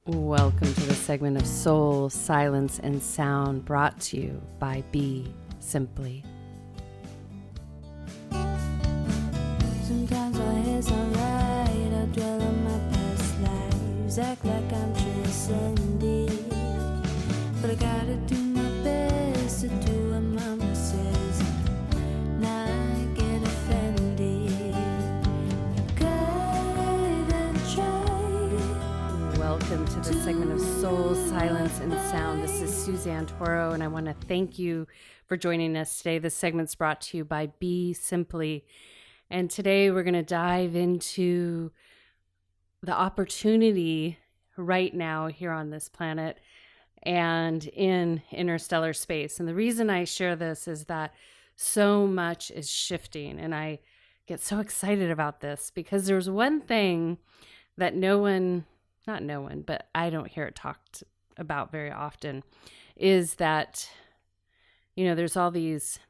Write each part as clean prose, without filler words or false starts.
Welcome to the segment of Soul, Silence, and Sound brought to you by BeSimply. Sometimes my hair's alright, I dwell on my past lives, act like I'm transcending. But I gotta do my best to do what mama says, not get offended. Cut and try. Welcome to the segment of Soul, Silence, and Sound. This is Suzannetoro, and I want to thank you for joining us today. This segment's brought to you by BeSimply. And today we're going to dive into the opportunity right now here on this planet and in interstellar space. And the reason I share this is that so much is shifting. And I get so excited about this because there's one thing that but I don't hear it talked about very often, is that, there's all these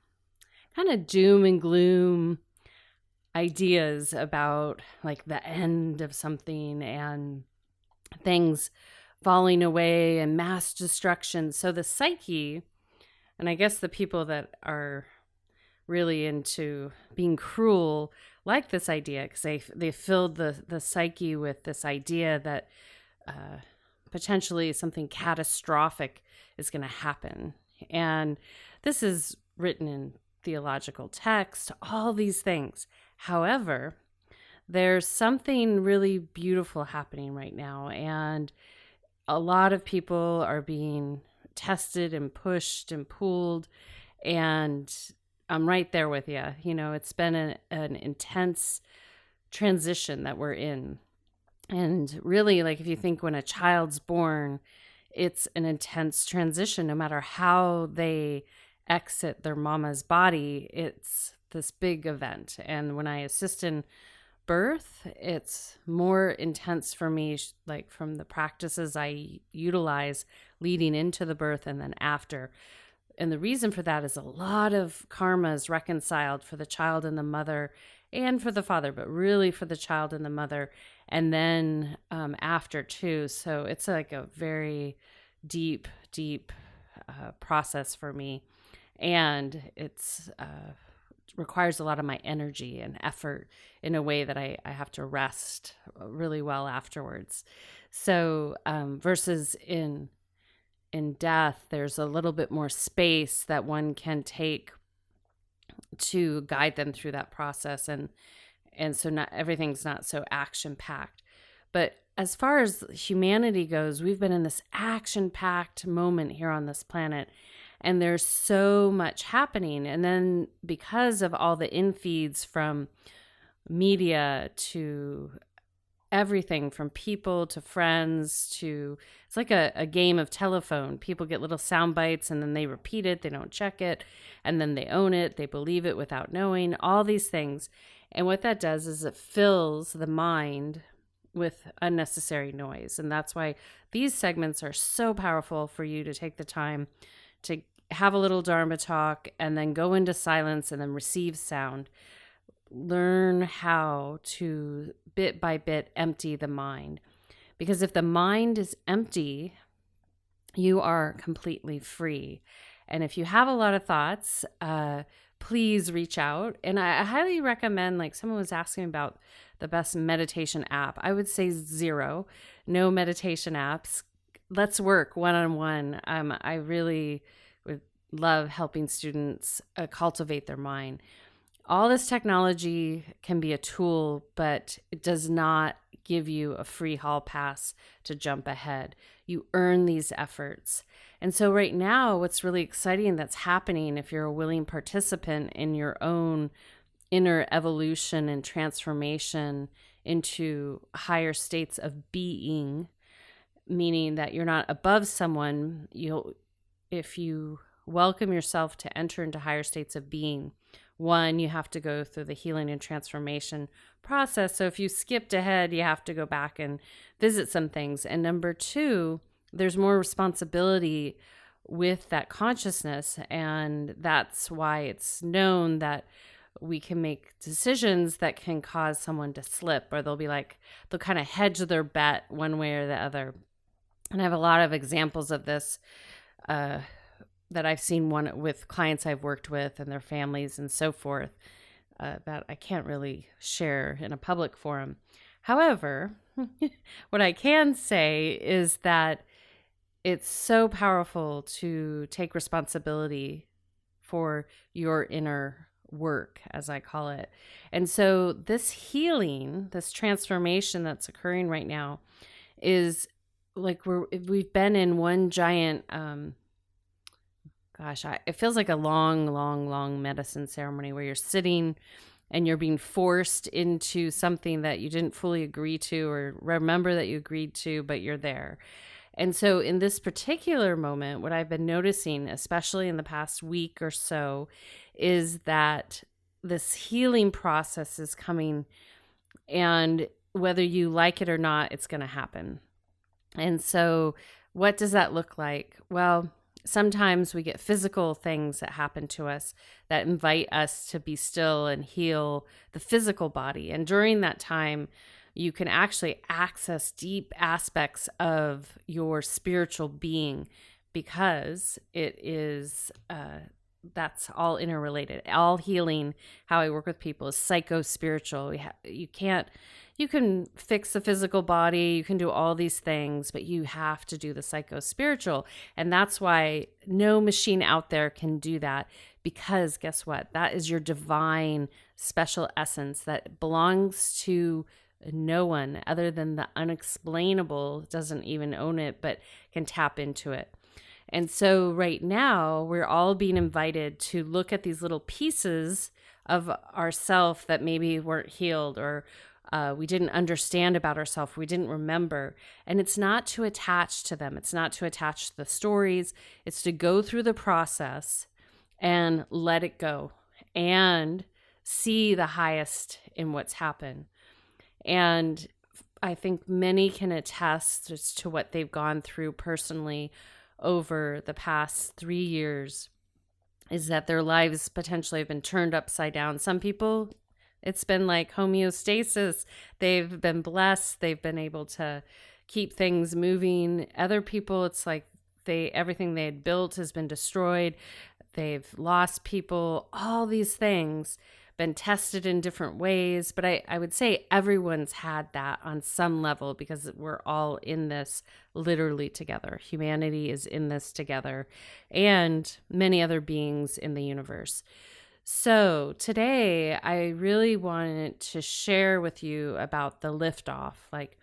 kind of doom and gloom ideas about like the end of something and things falling away and mass destruction. So the psyche, and I guess the people that are really into being cruel like this idea, because they filled the psyche with this idea that potentially something catastrophic is going to happen. And this is written in theological text, all these things. However, there's something really beautiful happening right now, and a lot of people are being tested and pushed and pulled, and I'm right there with you. It's been an intense transition that we're in. And really, like if you think when a child's born, it's an intense transition. No matter how they exit their mama's body, it's this big event. And when I assist in birth, it's more intense for me, like from the practices I utilize leading into the birth and then after. And the reason for that is a lot of karma is reconciled for the child and the mother and for the father, but really for the child and the mother, and then after too. So it's like a very deep process for me. And it's requires a lot of my energy and effort in a way that I have to rest really well afterwards. So versus in death, there's a little bit more space that one can take to guide them through that process. And so not everything's not so action-packed. But as far as humanity goes, we've been in this action-packed moment here on this planet. And there's so much happening. And then because of all the infeeds from media to everything from people to friends to, it's like a game of telephone. People get little sound bites and then they repeat it. They don't check it. And then they own it. They believe it without knowing, all these things. And what that does is it fills the mind with unnecessary noise. And that's why these segments are so powerful for you to take the time to have a little dharma talk and then go into silence and then receive sound. Learn how to bit by bit empty the mind. Because if the mind is empty, you are completely free. And if you have a lot of thoughts, please reach out. And I highly recommend, like someone was asking about the best meditation app. I would say zero, no meditation apps. Let's work one-on-one. I really would love helping students cultivate their mind. All this technology can be a tool, but it does not give you a free hall pass to jump ahead. You earn these efforts. And so right now, what's really exciting that's happening, if you're a willing participant in your own inner evolution and transformation into higher states of being, meaning that you're not above someone, if you welcome yourself to enter into higher states of being, one, you have to go through the healing and transformation process. So if you skipped ahead, you have to go back and visit some things. And number two, there's more responsibility with that consciousness. And that's why it's known that we can make decisions that can cause someone to slip, or they'll kind of hedge their bet one way or the other. And I have a lot of examples of this uh, that I've seen one with clients I've worked with and their families and so forth, that I can't really share in a public forum. However, what I can say is that it's so powerful to take responsibility for your inner work, as I call it. And so this healing, this transformation that's occurring right now is like we've been in one giant it feels like a long medicine ceremony where you're sitting and you're being forced into something that you didn't fully agree to or remember that you agreed to, but you're there. And so in this particular moment, what I've been noticing, especially in the past week or so, is that this healing process is coming, and whether you like it or not, it's going to happen. And so what does that look like? Well, sometimes we get physical things that happen to us that invite us to be still and heal the physical body. And during that time, you can actually access deep aspects of your spiritual being, because it is that's all interrelated. All healing, how I work with people, is psycho-spiritual. You can fix the physical body, you can do all these things, but you have to do the psycho-spiritual. And that's why no machine out there can do that, because guess what? That is your divine special essence that belongs to no one other than the unexplainable. Doesn't even own it, but can tap into it. And so right now, we're all being invited to look at these little pieces of ourself that maybe weren't healed, or we didn't understand about ourselves, we didn't remember. And it's not to attach to them. It's not to attach to the stories. It's to go through the process and let it go and see the highest in what's happened. And I think many can attest as to what they've gone through personally over the past 3 years, is that their lives potentially have been turned upside down. Some people, it's been like homeostasis. They've been blessed. They've been able to keep things moving. Other people, it's like everything they had built has been destroyed. They've lost people, all these things, been tested in different ways. But I would say everyone's had that on some level, because we're all in this literally together. Humanity is in this together, and many other beings in the universe. So today I really wanted to share with you about the liftoff, like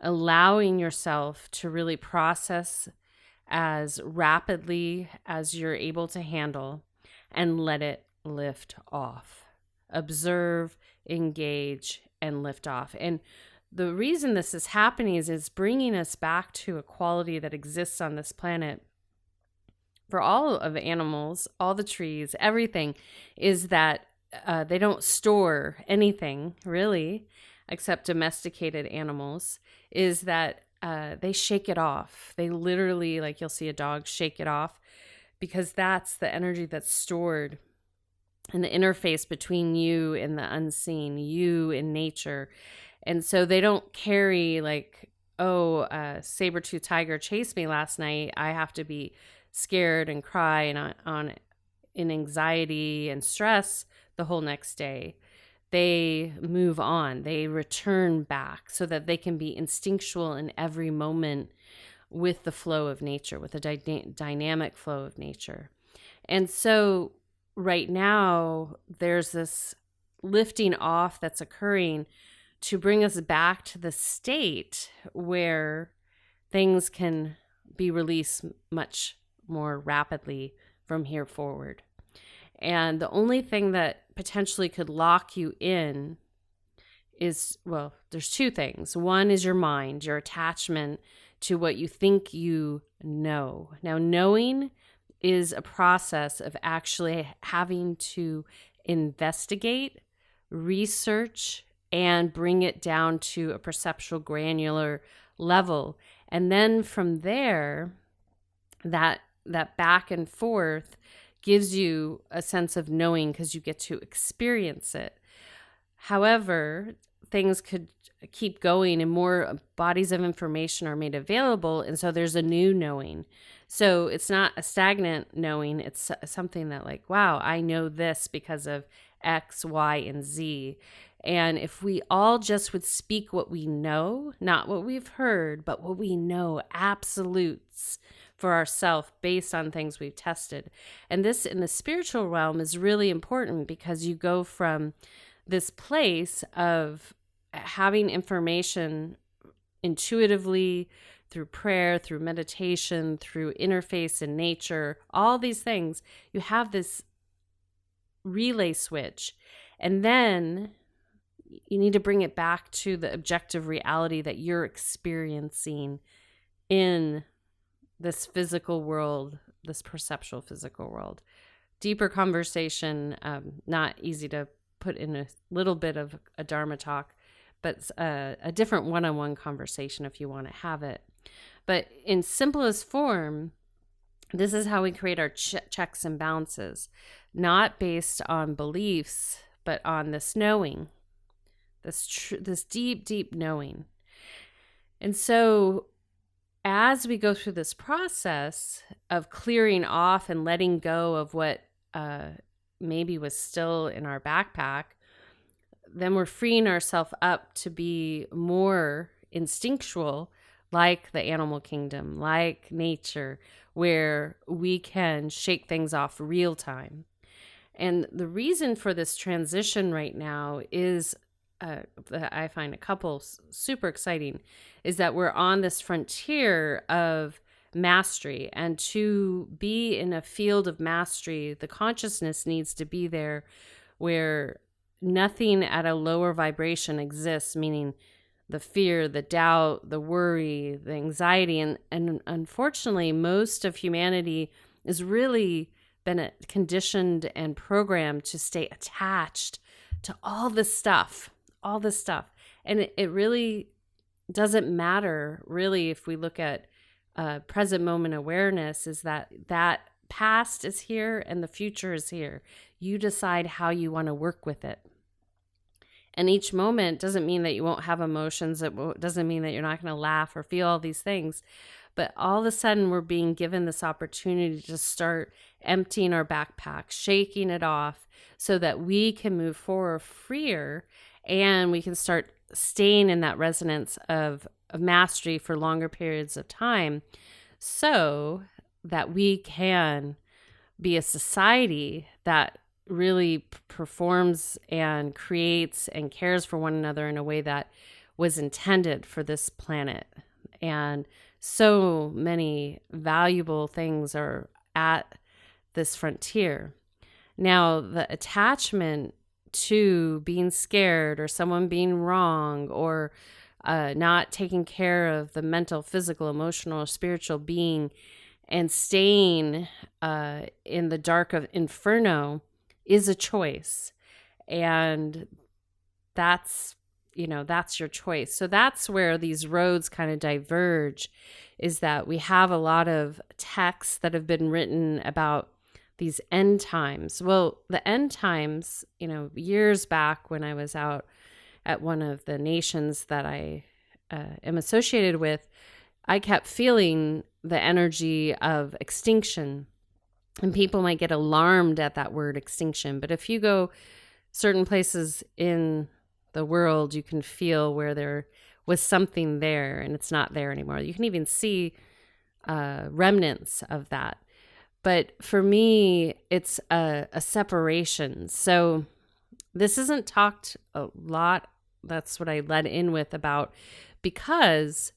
allowing yourself to really process as rapidly as you're able to handle and let it lift off. Observe, engage, and lift off. And the reason this is happening is bringing us back to a quality that exists on this planet for all of animals, all the trees, everything, is that they don't store anything really, except domesticated animals, is that they shake it off. They literally, like you'll see a dog shake it off, because that's the energy that's stored in the interface between you and the unseen, you and nature. And so they don't carry like, oh, a saber-toothed tiger chased me last night, I have to be scared and cry and in anxiety and stress the whole next day. They move on, they return back so that they can be instinctual in every moment with the flow of nature, with the dynamic flow of nature. And so right now, there's this lifting off that's occurring to bring us back to the state where things can be released much more rapidly from here forward. And the only thing that potentially could lock you in is, well, there's two things. One is your mind, your attachment to what you think you know. Now, knowing is a process of actually having to investigate, research, and bring it down to a perceptual granular level. And then from there, that back and forth gives you a sense of knowing, because you get to experience it. However, things could keep going and more bodies of information are made available. And so there's a new knowing. So it's not a stagnant knowing. It's something that like, wow, I know this because of X, Y, and Z. And if we all just would speak what we know, not what we've heard, but what we know, absolutes for ourselves based on things we've tested. And this in the spiritual realm is really important because you go from this place of having information intuitively through prayer, through meditation, through interface in nature, all these things. You have this relay switch. And then you need to bring it back to the objective reality that you're experiencing in this physical world, this perceptual physical world. Deeper conversation, not easy to put in a little bit of a dharma talk, but a different one-on-one conversation if you want to have it. But in simplest form, this is how we create our checks and balances, not based on beliefs, but on this knowing, this deep, deep knowing. And so as we go through this process of clearing off and letting go of what maybe was still in our backpack, then we're freeing ourselves up to be more instinctual, like the animal kingdom, like nature, where we can shake things off real time. And the reason for this transition right now is, that I find a couple super exciting, is that we're on this frontier of mastery. And to be in a field of mastery, the consciousness needs to be there where nothing at a lower vibration exists, meaning the fear, the doubt, the worry, the anxiety. And unfortunately, most of humanity is really been conditioned and programmed to stay attached to all this stuff. And it really doesn't matter, really, if we look at present moment awareness, is that past is here and the future is here. You decide how you want to work with it. And each moment doesn't mean that you won't have emotions. It doesn't mean that you're not going to laugh or feel all these things. But all of a sudden, we're being given this opportunity to start emptying our backpack, shaking it off so that we can move forward freer and we can start staying in that resonance of mastery for longer periods of time so that we can be a society that really performs and creates and cares for one another in a way that was intended for this planet. And so many valuable things are at this frontier. Now, the attachment to being scared or someone being wrong or not taking care of the mental, physical, emotional, or spiritual being and staying in the dark of inferno is a choice. And that's your choice. So that's where these roads kind of diverge, is that we have a lot of texts that have been written about these end times. Well, the end times, years back when I was out at one of the nations that I am associated with, I kept feeling the energy of extinction. And people might get alarmed at that word extinction. But if you go certain places in the world, you can feel where there was something there and it's not there anymore. You can even see remnants of that. But for me, it's a separation. So this isn't talked a lot. That's what I led in with about, because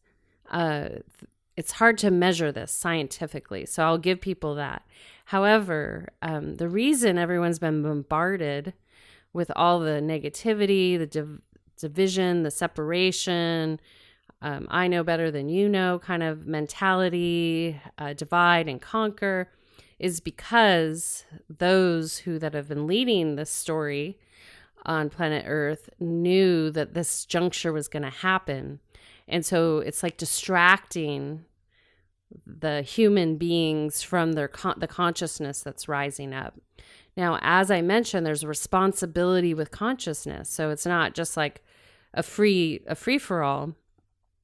it's hard to measure this scientifically. So I'll give people that. However, the reason everyone's been bombarded with all the negativity, the division, the separation, I know better than you know kind of mentality, divide and conquer, is because those that have been leading this story on planet Earth knew that this juncture was going to happen. And so it's like distracting the human beings from the consciousness that's rising up. Now, as I mentioned, there's a responsibility with consciousness. So it's not just like a free for all.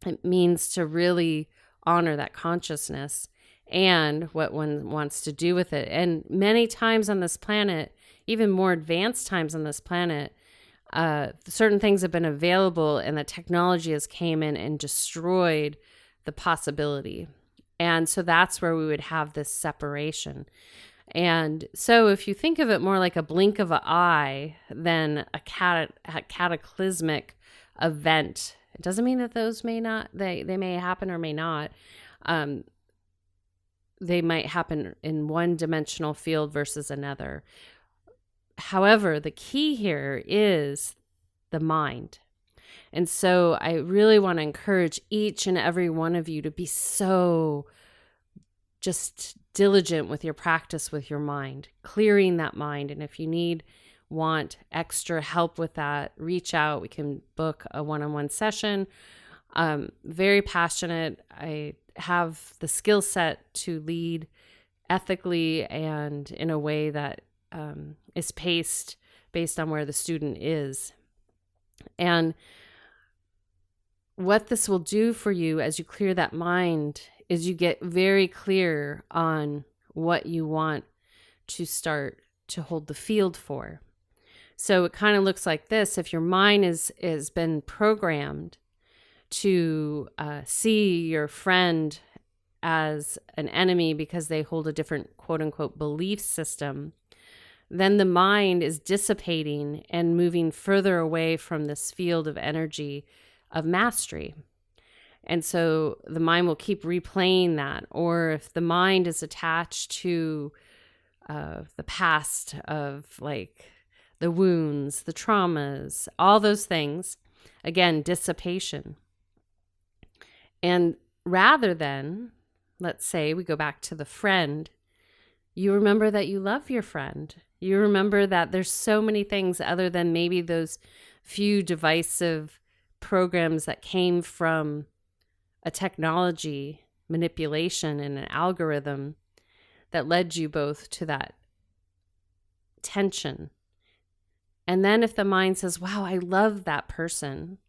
It means to really honor that consciousness and what one wants to do with it. And many times on this planet, even more advanced times on this planet, certain things have been available and the technology has came in and destroyed the possibility. And so that's where we would have this separation. And so if you think of it more like a blink of an eye than a cataclysmic event, it doesn't mean that those may not, they may happen or may not. They might happen in one dimensional field versus another. However, the key here is the mind. And so I really want to encourage each and every one of you to be so just diligent with your practice with your mind, clearing that mind. And if you want extra help with that, reach out. We can book a one-on-one session. Very passionate. I have the skill set to lead ethically and in a way that is paced based on where the student is. And what this will do for you as you clear that mind is you get very clear on what you want to start to hold the field for. So it kind of looks like this. If your mind has been programmed to see your friend as an enemy because they hold a different quote unquote belief system, then the mind is dissipating and moving further away from this field of energy of mastery. And so the mind will keep replaying that. Or if the mind is attached to the past of like the wounds, the traumas, all those things, again, dissipation. And rather than, let's say we go back to the friend, you remember that you love your friend. You remember that there's so many things other than maybe those few divisive programs that came from a technology manipulation and an algorithm that led you both to that tension. And then if the mind says, wow, I love that person,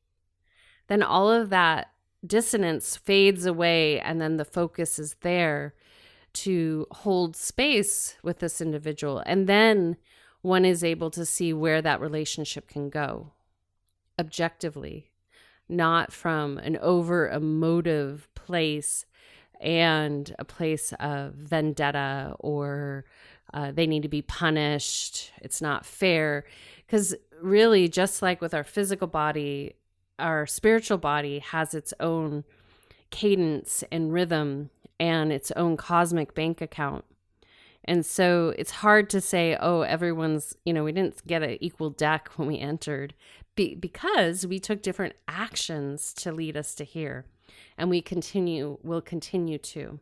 then all of that dissonance fades away, and then the focus is there to hold space with this individual. And then one is able to see where that relationship can go objectively, not from an over emotive place and a place of vendetta or they need to be punished. It's not fair. Because really, just like with our physical body, our spiritual body has its own cadence and rhythm and its own cosmic bank account. And so it's hard to say, oh, everyone's, we didn't get an equal deck when we entered because we took different actions to lead us to here. And will continue to.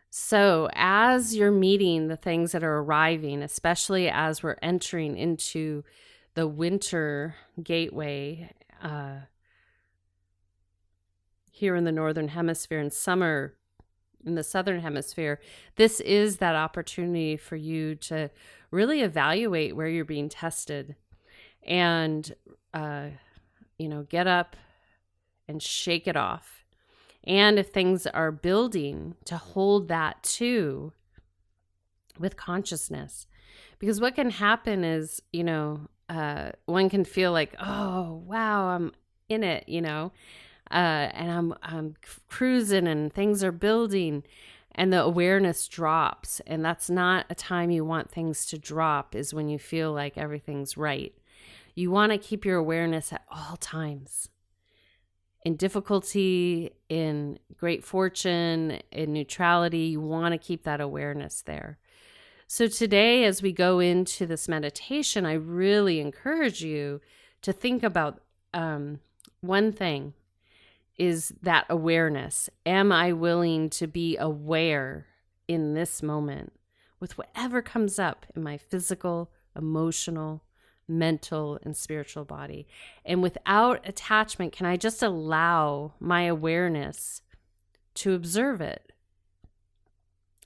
So as you're meeting the things that are arriving, especially as we're entering into the winter gateway here in the Northern Hemisphere and summer in the Southern Hemisphere, this is that opportunity for you to really evaluate where you're being tested and, get up and shake it off. And if things are building, to hold that too with consciousness. Because what can happen is, one can feel like, oh, wow, I'm in it, and I'm cruising and things are building and the awareness drops. And that's not a time you want things to drop, is when you feel like everything's right. You want to keep your awareness at all times. In difficulty, in great fortune, in neutrality, you want to keep that awareness there. So today, as we go into this meditation, I really encourage you to think about one thing, is that awareness. Am I willing to be aware in this moment with whatever comes up in my physical, emotional, mental, and spiritual body? And without attachment, can I just allow my awareness to observe it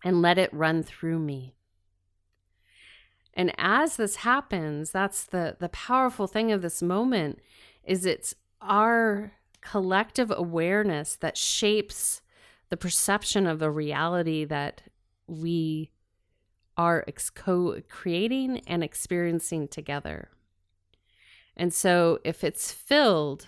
and let it run through me? And as this happens, that's the powerful thing of this moment, is it's our collective awareness that shapes the perception of the reality that we are co-creating and experiencing together. And so if it's filled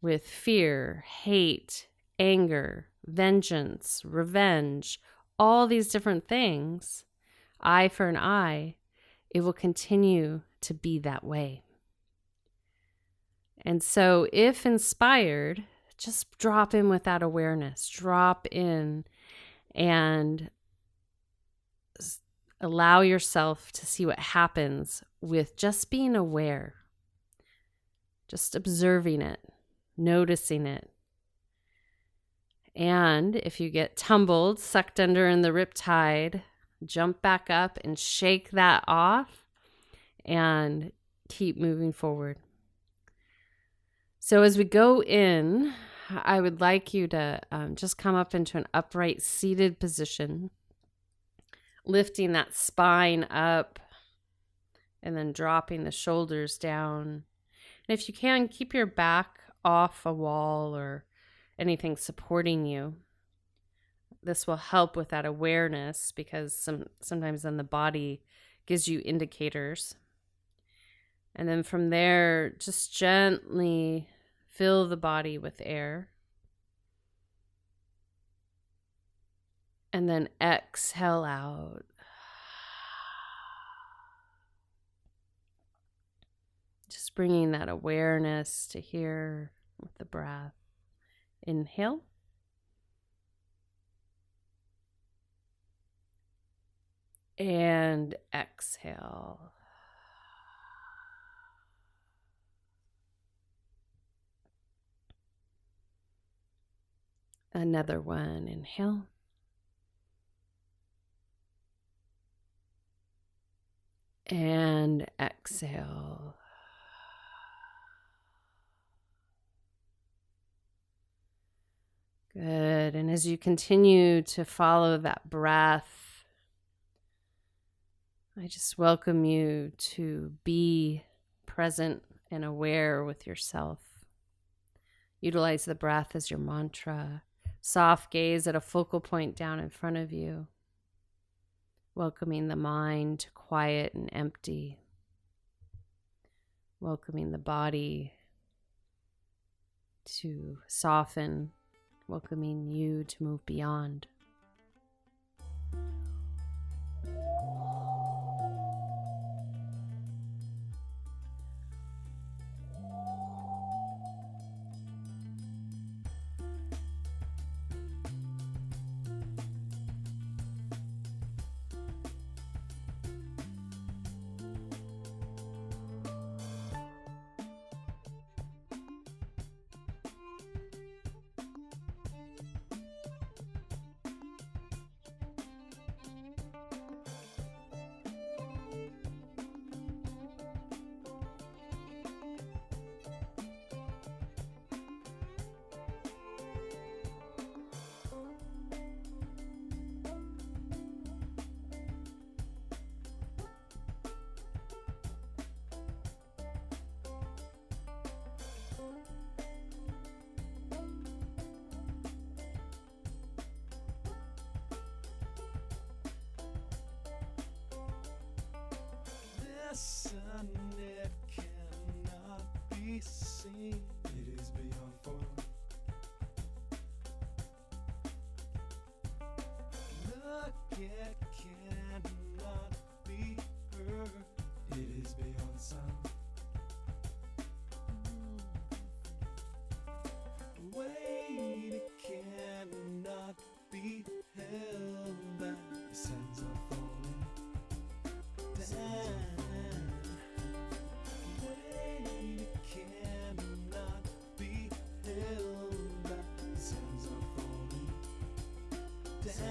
with fear, hate, anger, vengeance, revenge, all these different things, eye for an eye, it will continue to be that way. And so if inspired, just drop in with that awareness, drop in and allow yourself to see what happens with just being aware, just observing it, noticing it. And if you get tumbled, sucked under in the riptide, jump back up and shake that off and keep moving forward. So as we go in, I would like you to just come up into an upright seated position, lifting that spine up and then dropping the shoulders down. And if you can, keep your back off a wall or anything supporting you. This will help with that awareness because sometimes then the body gives you indicators. And then from there, just gently fill the body with air. And then exhale out. Just bringing that awareness to here with the breath. Inhale. And exhale. Another one. Inhale. And exhale. Good. And as you continue to follow that breath, I just welcome you to be present and aware with yourself. Utilize the breath as your mantra. Soft gaze at a focal point down in front of you. Welcoming the mind to quiet and empty. Welcoming the body to soften. Welcoming you to move beyond. sun, it cannot be seen. It is beyond form. Look, it cannot be heard. It is beyond sound. Wait, it cannot be held back. The sands are falling down. Wait, it cannot be held back. The sands are falling down.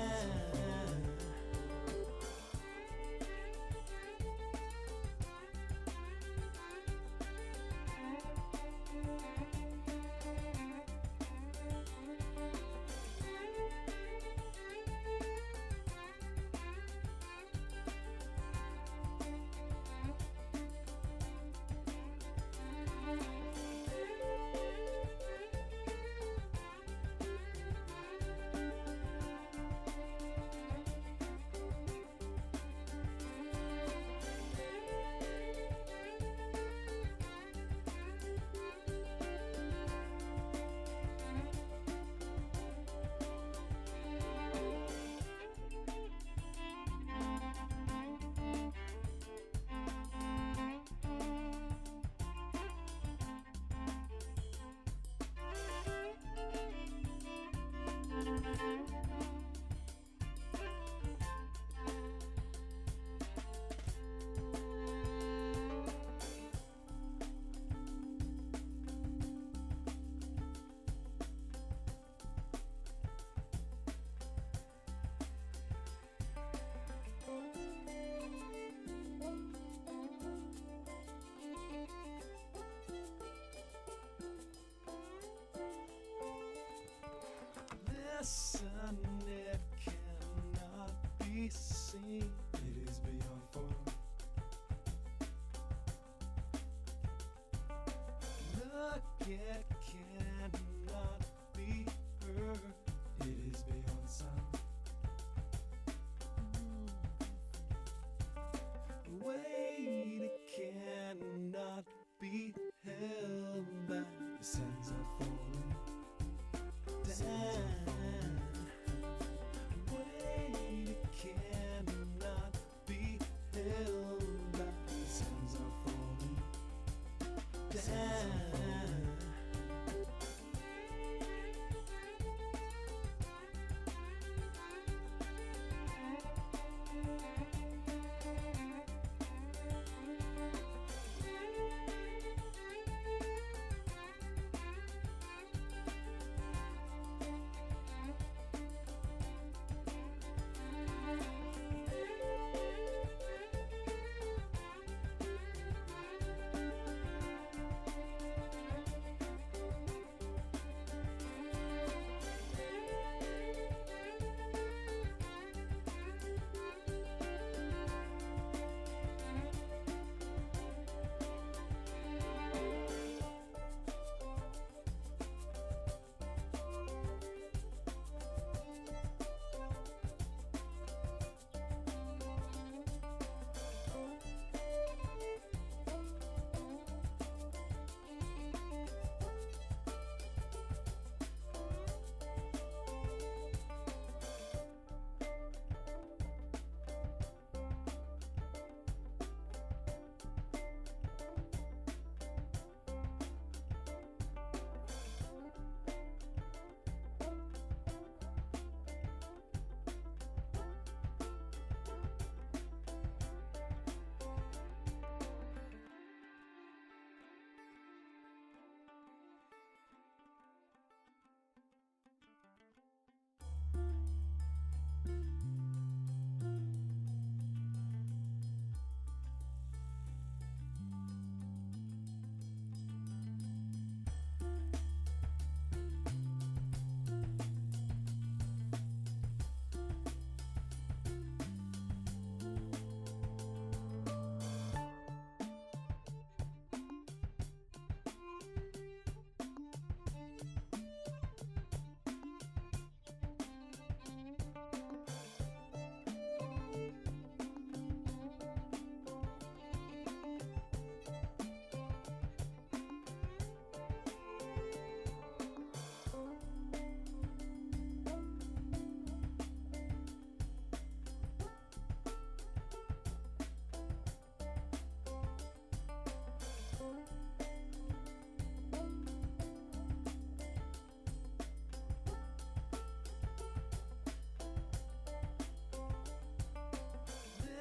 Listen, it cannot be seen. It is beyond form. Look, it cannot be heard. It is beyond sound. Wait, it cannot be held back. The sands are falling down. Wait, it cannot be held back. The sands are falling down.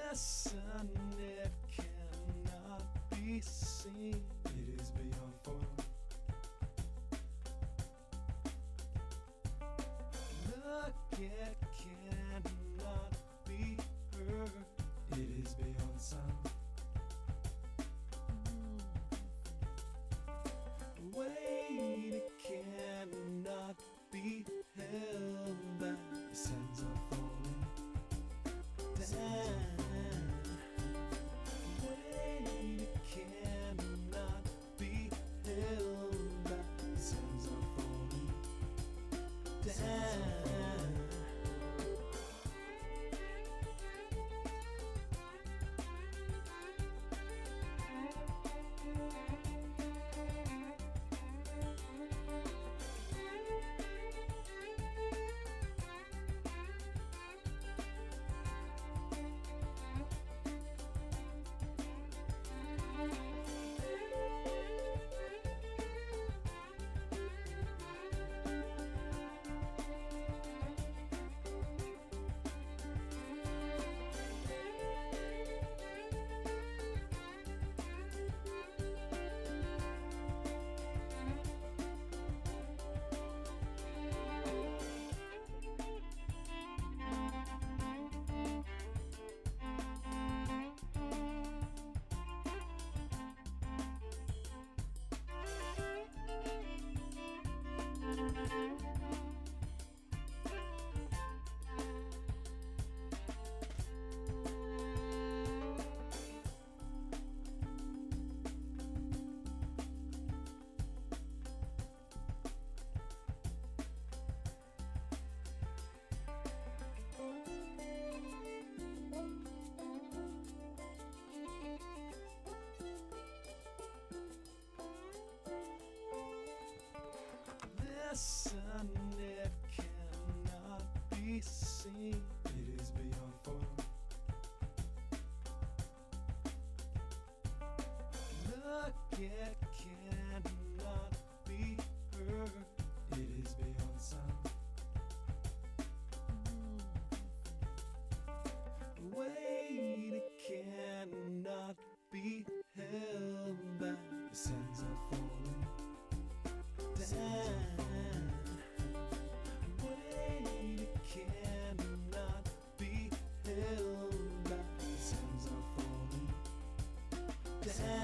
Listen, it cannot be seen. It is beyond form. Look, it cannot be heard. It is beyond sound. Wait, it cannot be held back. The sands are falling down. Wait, it cannot be held back. The sands are falling down. be seen. It is beyond form. Look, it cannot be heard. It is beyond sound. Wait, it cannot be held back. The sands are falling down. Wait, it cannot be held back. The sands are falling down.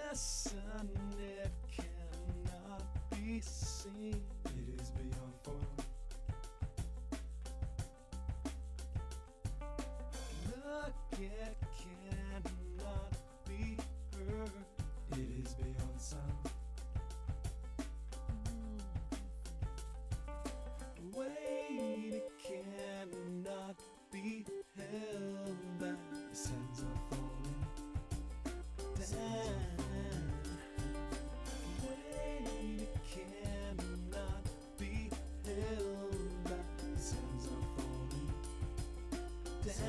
Listen, it cannot be seen. It is beyond form. Look, it cannot be heard. It is beyond sound. Wait, it cannot be held back. The sands are falling down. Wait, it cannot be held back. The sands are falling down.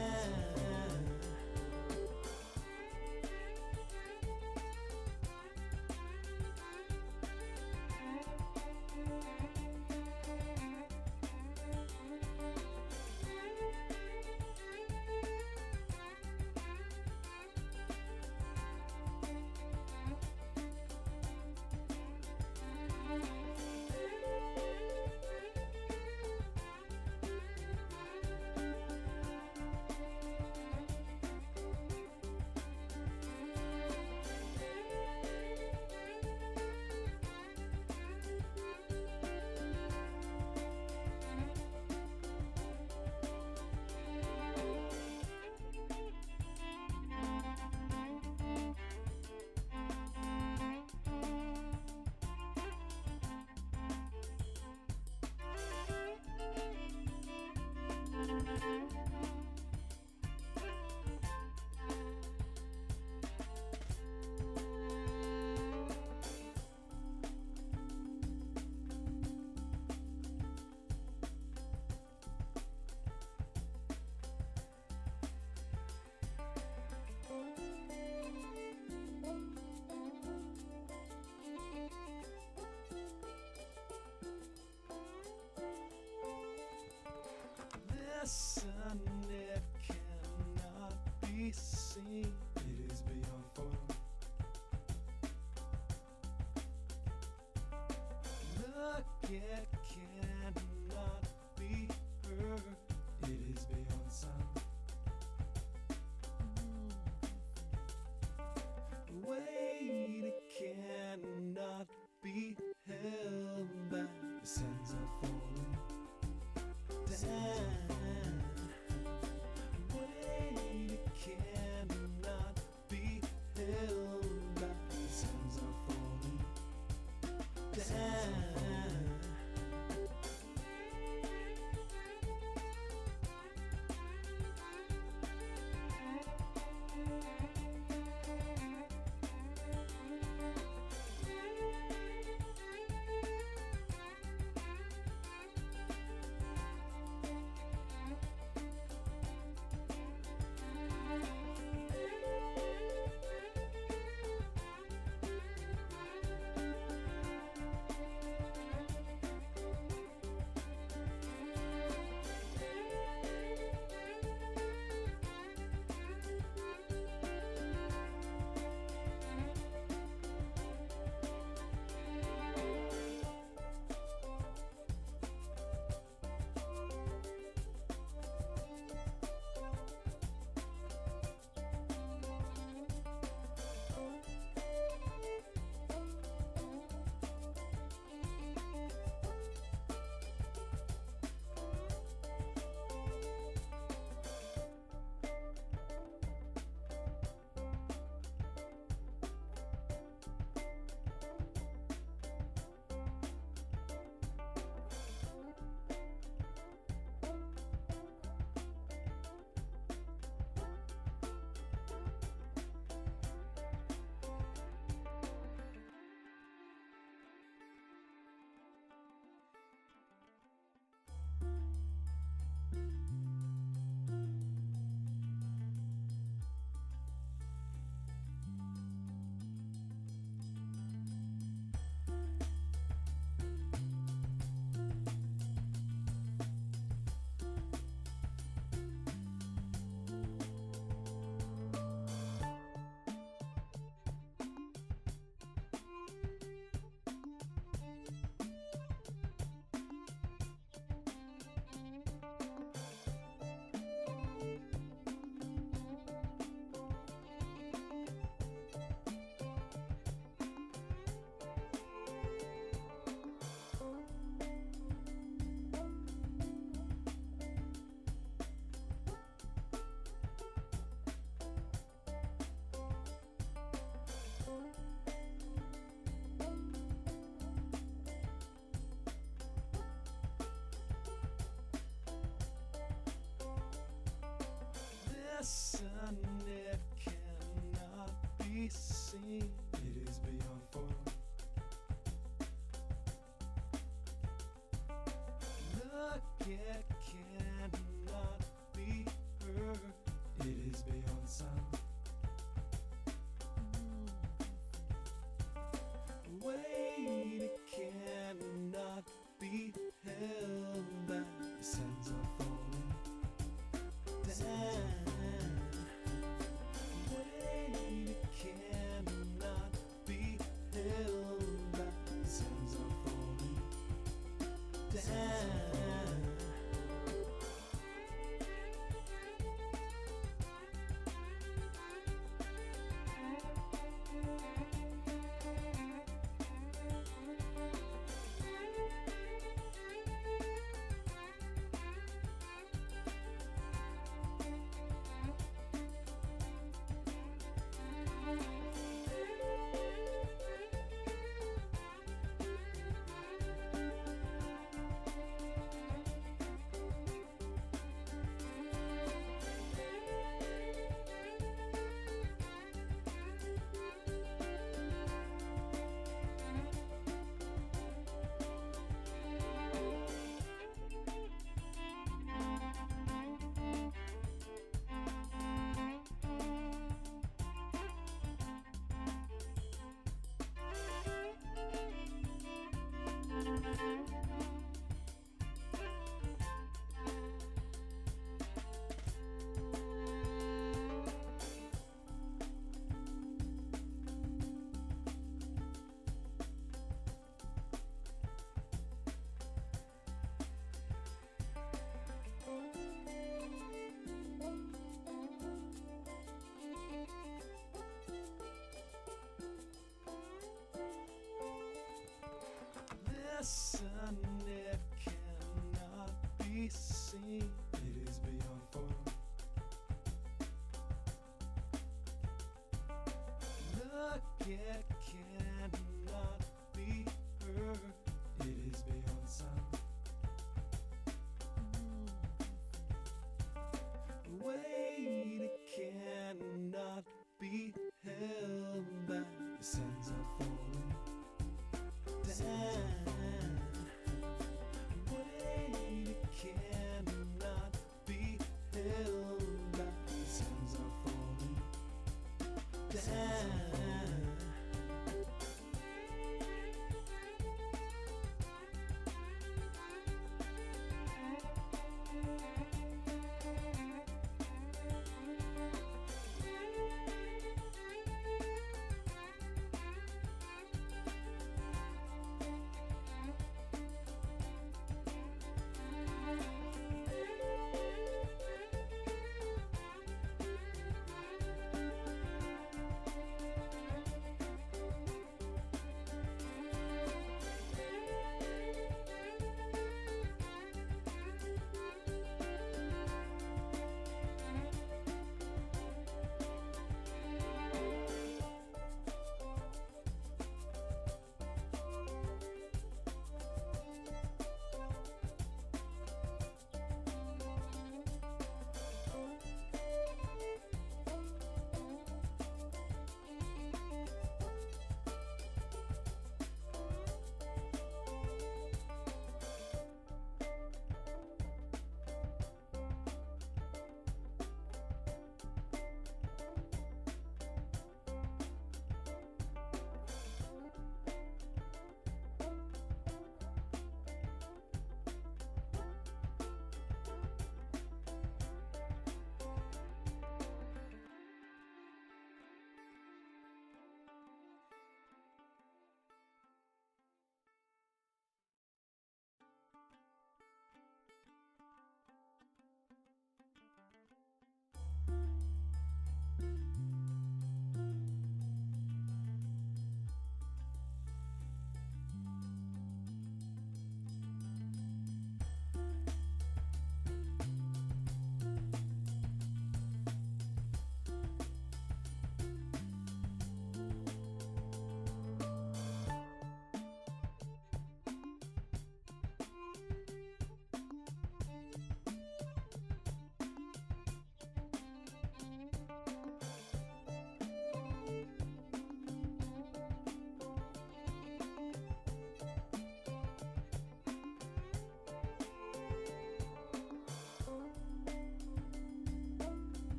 yet cannot be heard. It is beyond sound. Wait, it cannot be held back. The sands are falling down. Wait, it cannot be held back. The sands are falling down. cannot be heard. It is beyond sound. Weight it cannot be held back. The sands are falling down. Weight it cannot be held back. The sands are falling down.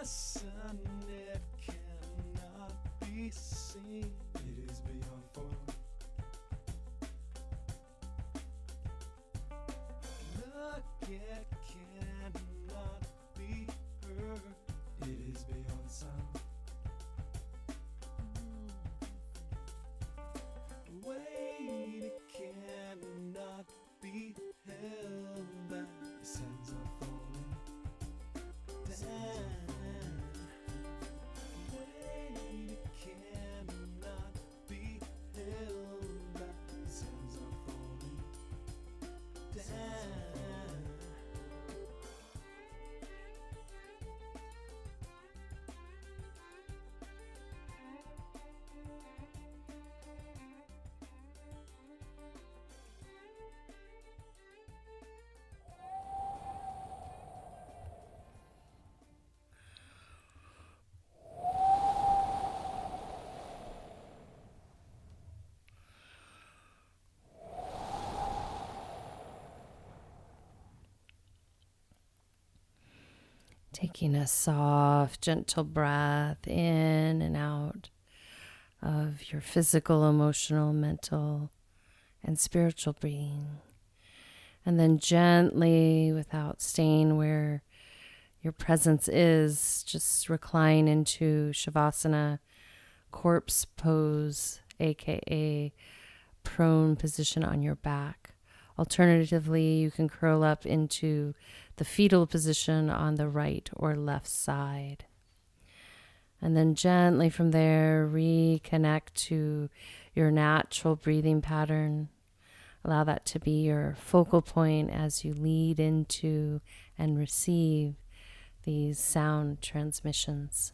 Listen, it cannot be seen. It is beyond form. Look, it cannot be heard. It is beyond sound. Weight it cannot be held back. The sands are falling down. Weight it cannot be held back. The sands are falling down. Taking a soft, gentle breath in and out of your physical, emotional, mental, and spiritual being. And then gently, without staying where your presence is, just recline into Shavasana, corpse pose, aka prone position on your back. Alternatively, you can curl up into the fetal position on the right or left side. And then gently from there, reconnect to your natural breathing pattern. Allow that to be your focal point as you lead into and receive these sound transmissions.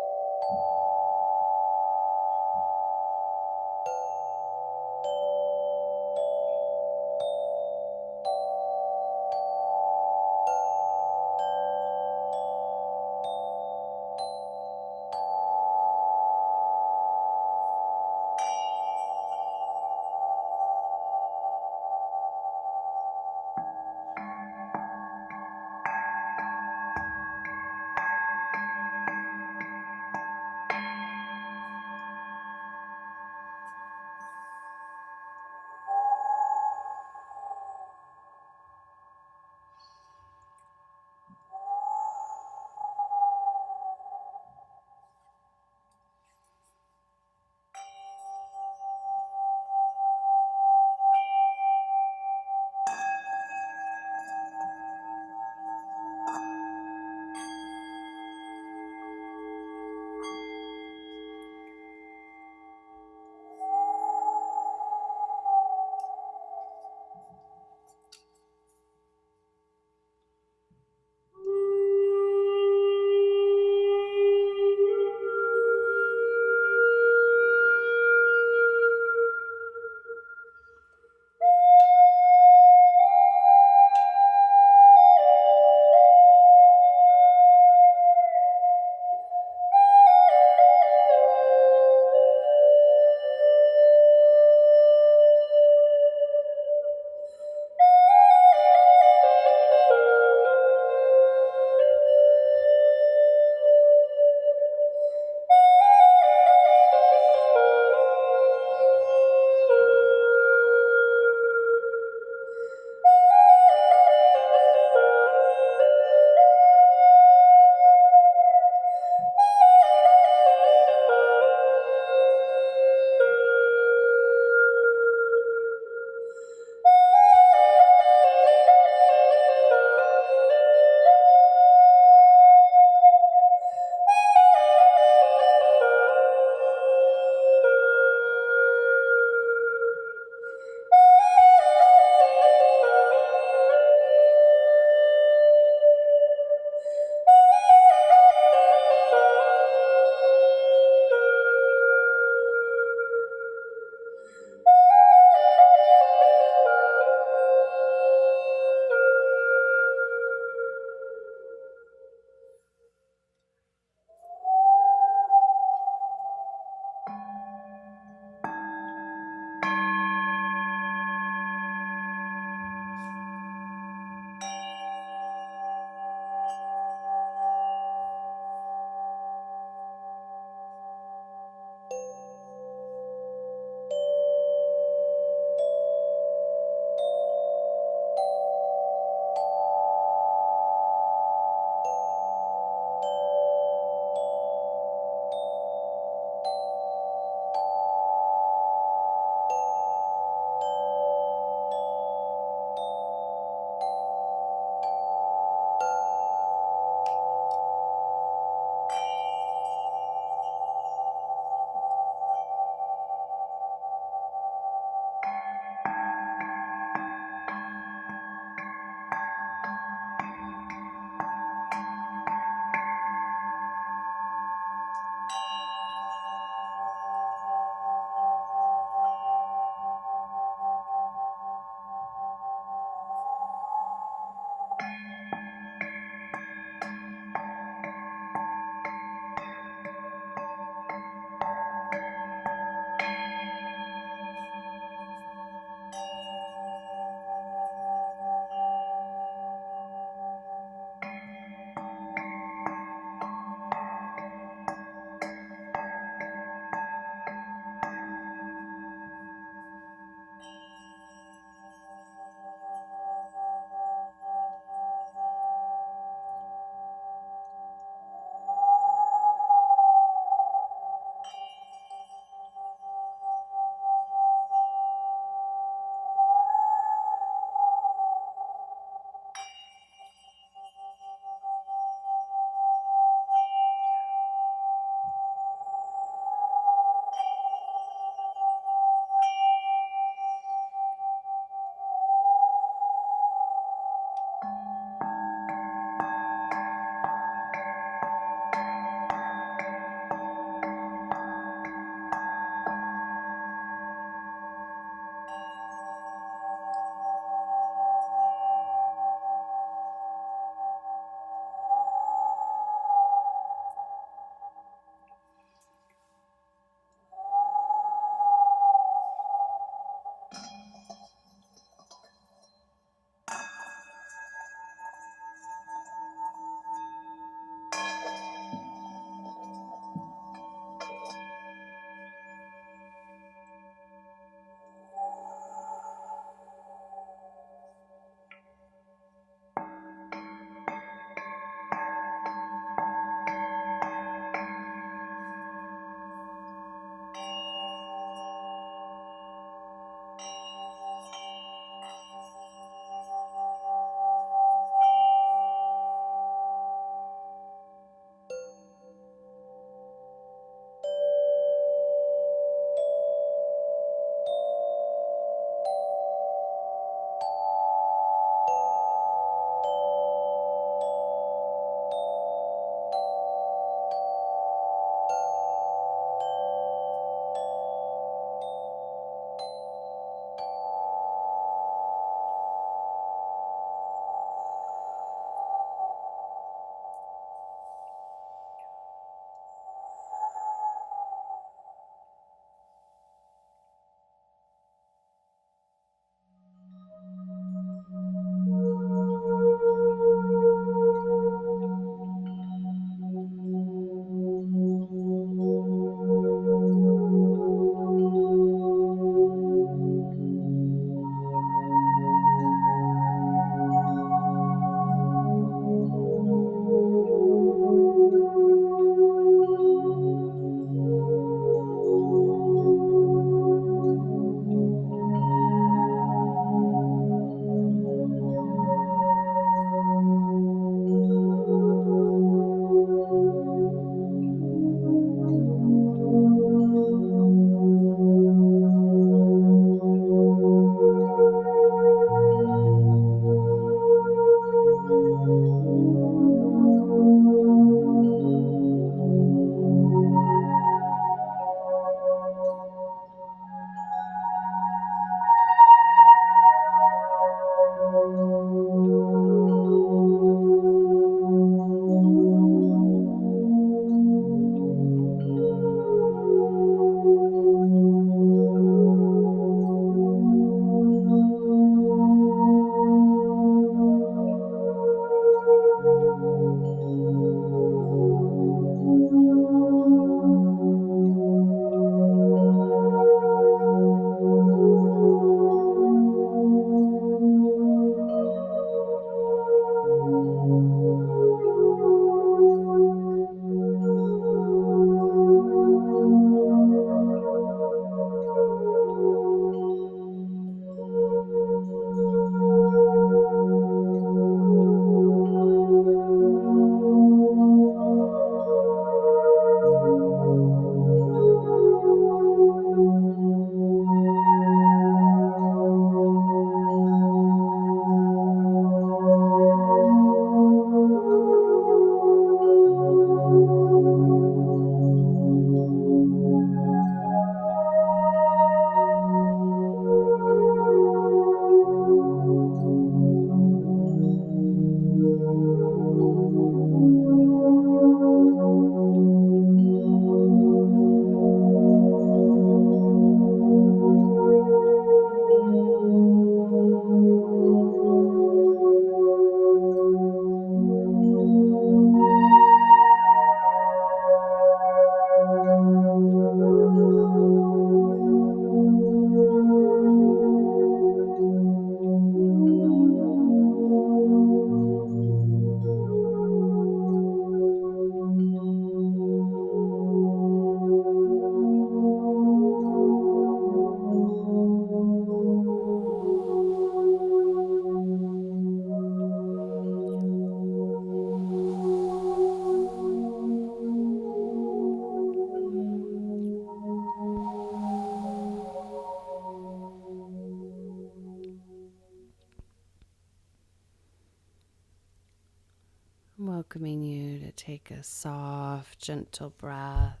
take a soft, gentle breath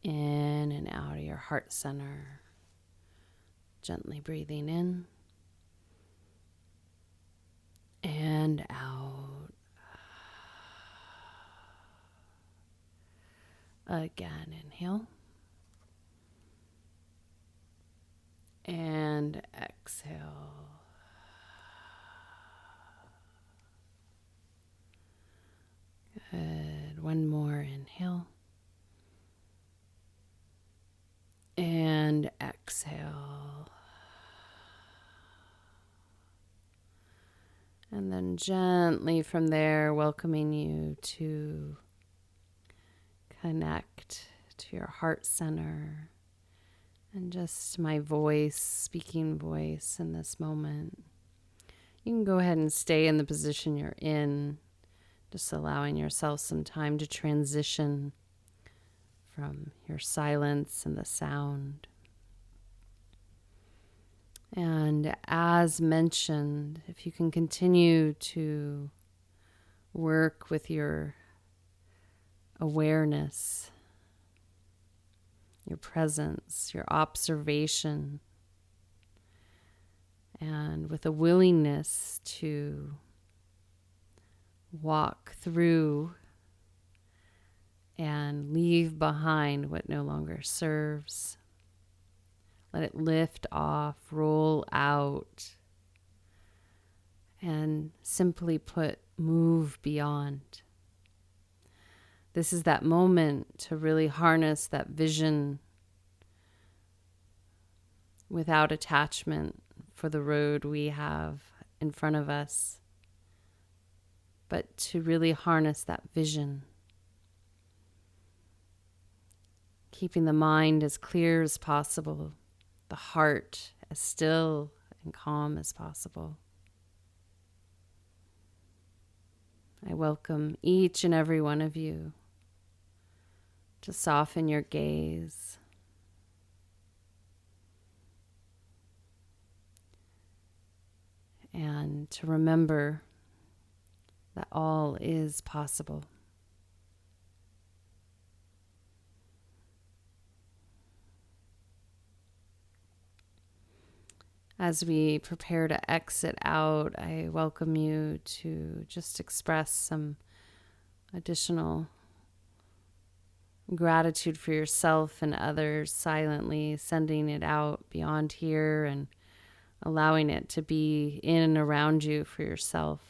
in and out of your heart center. Gently breathing in and out. Again, inhale. And exhale. Good. One more inhale. And exhale. And then gently from there, welcoming you to connect to your heart center and just my voice, speaking voice in this moment. You can go ahead and stay in the position you're in, just allowing yourself some time to transition from your silence and the sound. And as mentioned, if you can continue to work with your awareness, your presence, your observation, and with a willingness to walk through and leave behind what no longer serves. Let it lift off, roll out, and simply put, move beyond. This is that moment to really harness that vision without attachment for the road we have in front of us, but to really harness that vision. Keeping the mind as clear as possible, the heart as still and calm as possible. I welcome each and every one of you to soften your gaze and to remember that all is possible. As we prepare to exit out, I welcome you to just express some additional gratitude for yourself and others, silently sending it out beyond here and allowing it to be in and around you for yourself.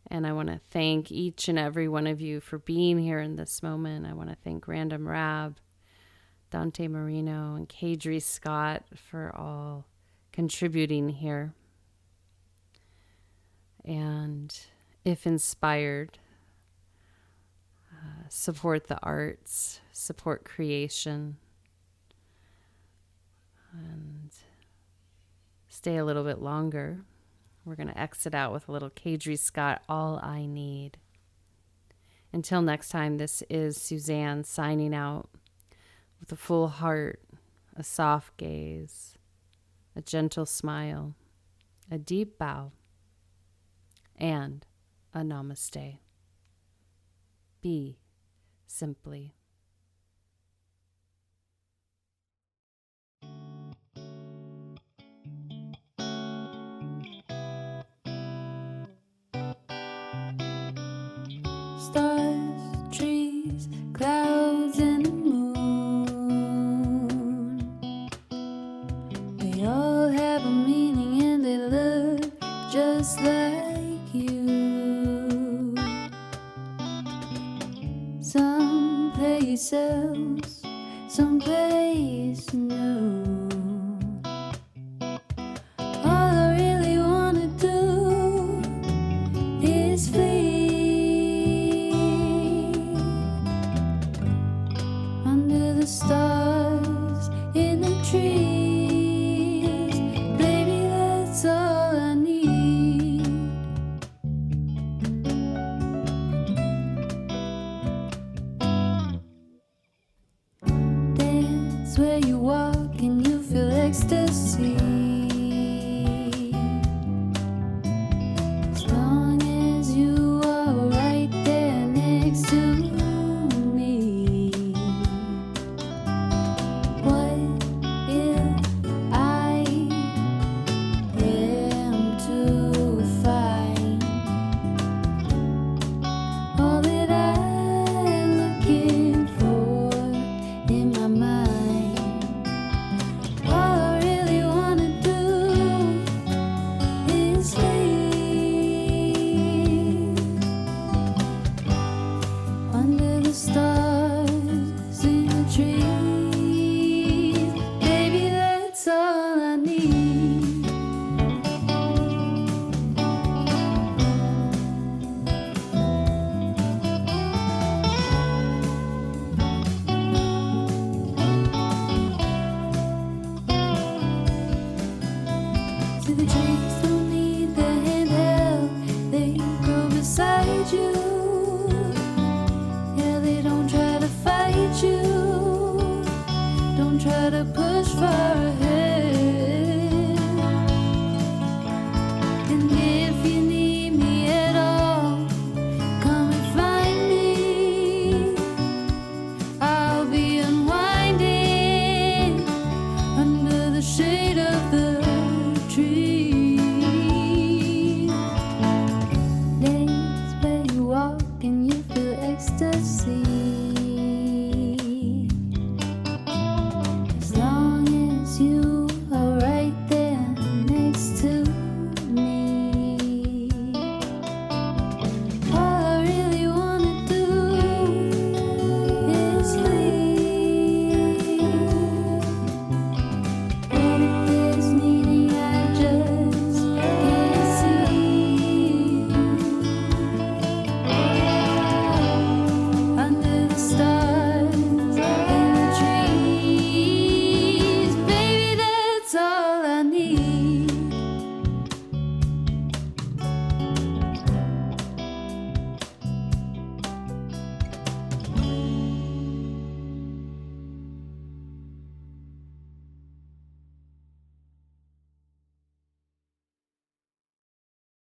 And I want to thank each and every one of you for being here in this moment. I want to thank Random Rab, Dante Marino, and Kadri Scott for all contributing here. And if inspired, support the arts, support creation, and stay a little bit longer. We're going to exit out with a little Kadri Scott, All I Need. Until next time, this is Suzanne signing out with a full heart, a soft gaze, a gentle smile, a deep bow, and a namaste. Be simply. Stars, trees, clouds, and the moon. They all have a meaning and they look just like you. Someplace else, someplace new. All I really wanna do is flee under the stars, in the trees. Baby, that's all I need. Dance where you walk and you feel ecstasy. As long as you are right. stars in the trees. Baby, that's all I need. See, the trees don't need the handheld, they grow beside you. Yeah, they don't try to fight you, don't try to put